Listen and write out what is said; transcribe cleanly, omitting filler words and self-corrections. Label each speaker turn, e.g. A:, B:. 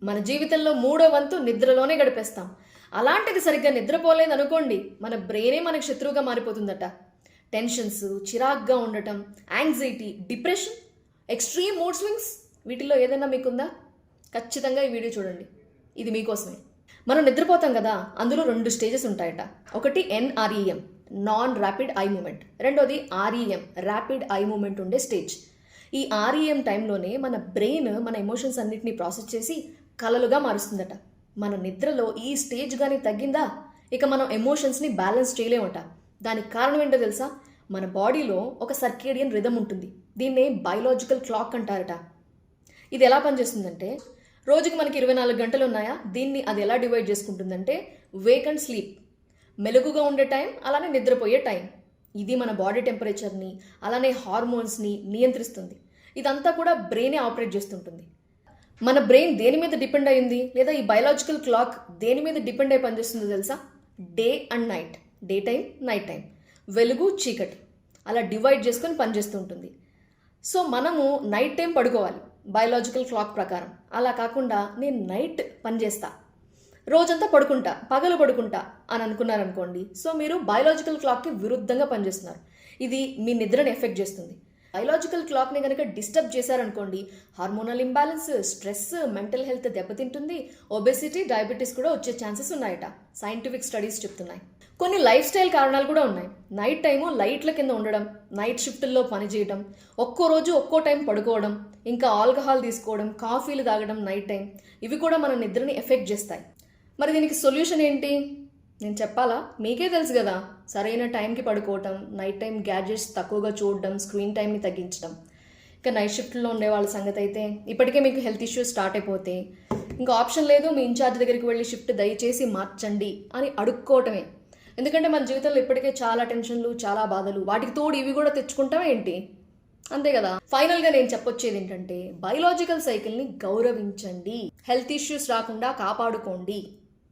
A: మన జీవితంలో మూడో వంతు నిద్రలోనే గడిపేస్తాం. అలాంటిది సరిగ్గా నిద్రపోలేదు అనుకోండి, మన బ్రెయినే మనకు శత్రువుగా మారిపోతుందట. టెన్షన్స్, చిరాగ్గా ఉండటం, anxiety, depression, extreme mood swings, వీటిల్లో ఏదైనా మీకుందా? ఖచ్చితంగా ఈ వీడియో చూడండి, ఇది మీకోసమే. మనం నిద్రపోతాం కదా, అందులో 2 స్టేజెస్ ఉంటాయట. ఒకటి NREM, non rapid eye movement. రెండోది REM, ర్యాపిడ్ ఐ మూమెంట్ ఉండే స్టేజ్. ఈ REM టైంలోనే మన బ్రెయిన్ మన ఎమోషన్స్ అన్నిటిని ప్రాసెస్ చేసి కలలుగా మారుస్తుందట. మన నిద్రలో ఈ స్టేజ్ కానీ తగ్గిందా, ఇక మనం ఎమోషన్స్ని బ్యాలెన్స్ చేయలేమట. దానికి కారణం ఏంటో తెలుసా? మన బాడీలో ఒక సర్కేడియన్ రిథమ్ ఉంటుంది. దీన్నే బయలాజికల్ క్లాక్ అంటారట. ఇది ఎలా పనిచేస్తుందంటే, రోజుకి మనకి 24 గంటలు ఉన్నాయా, దీన్ని అది ఎలా డివైడ్ చేసుకుంటుందంటే వేక్ అండ్ స్లీప్, మెలకుగా ఉండే టైం, అలానే నిద్రపోయే టైం. ఇది మన బాడీ టెంపరేచర్ని, అలానే హార్మోన్స్ని నియంత్రిస్తుంది. ఇదంతా కూడా బ్రెయినే ఆపరేట్ చేస్తుంటుంది. మన బ్రెయిన్ దేని మీద డిపెండ్ అయ్యింది, లేదా ఈ బయలాజికల్ క్లాక్ దేని మీద డిపెండ్ అయి పనిచేస్తుందో తెలుసా? Day and night, day time, night time, వెలుగు చీకటి, అలా డివైడ్ చేసుకొని పనిచేస్తూ ఉంటుంది. సో మనము నైట్ టైం పడుకోవాలి బయలాజికల్ క్లాక్ ప్రకారం. అలా కాకుండా నేను నైట్ పనిచేస్తా, రోజంతా పడుకుంటా, పగలు పడుకుంటా అని అనుకున్నారనుకోండి, సో మీరు బయలాజికల్ క్లాక్కి విరుద్ధంగా పనిచేస్తున్నారు. ఇది మీ నిద్రని ఎఫెక్ట్ చేస్తుంది. బయలాజికల్ క్లాక్ని కనుక డిస్టర్బ్ చేశారనుకోండి, hormonal imbalance, stress, mental health దెబ్బతింటుంది. ఒబెసిటీ, డయాబెటీస్ కూడా వచ్చే ఛాన్సెస్ ఉన్నాయట, సైంటిఫిక్ స్టడీస్ చెప్తున్నాయి. కొన్ని లైఫ్ స్టైల్ కారణాలు కూడా ఉన్నాయి. నైట్ టైము లైట్ల కింద ఉండడం, నైట్ షిఫ్టుల్లో పనిచేయడం, ఒక్కో రోజు ఒక్కో టైం పడుకోవడం, ఇంకా ఆల్కహాల్ తీసుకోవడం, కాఫీలు తాగడం నైట్ టైం, ఇవి కూడా మన నిద్రని ఎఫెక్ట్ చేస్తాయి. మరి దీనికి సొల్యూషన్ ఏంటి? నేను చెప్పాలా? మీకే తెలుసు కదా. సరైన టైంకి పడుకోవటం, నైట్ టైం గ్యాడ్జెట్స్ తక్కువగా చూడడం, స్క్రీన్ టైంని తగ్గించడం. ఇంకా నైట్ షిఫ్ట్లో ఉండే వాళ్ళ సంగతి అయితే, ఇప్పటికే మీకు హెల్త్ ఇష్యూస్ స్టార్ట్ అయిపోతే ఇంకా ఆప్షన్ లేదు, మీ ఇన్ఛార్జ్ దగ్గరికి వెళ్ళి షిఫ్ట్ దయచేసి మార్చండి అని అడుక్కోవటమే. ఎందుకంటే మన జీవితంలో ఇప్పటికే చాలా టెన్షన్లు, చాలా బాధలు, వాటికి తోడు ఇవి కూడా తెచ్చుకుంటాం ఏంటి? అంతే కదా. ఫైనల్గా నేను చెప్పొచ్చేది ఏంటంటే, బయలాజికల్ సైకిల్ని గౌరవించండి, హెల్త్ ఇష్యూస్ రాకుండా కాపాడుకోండి.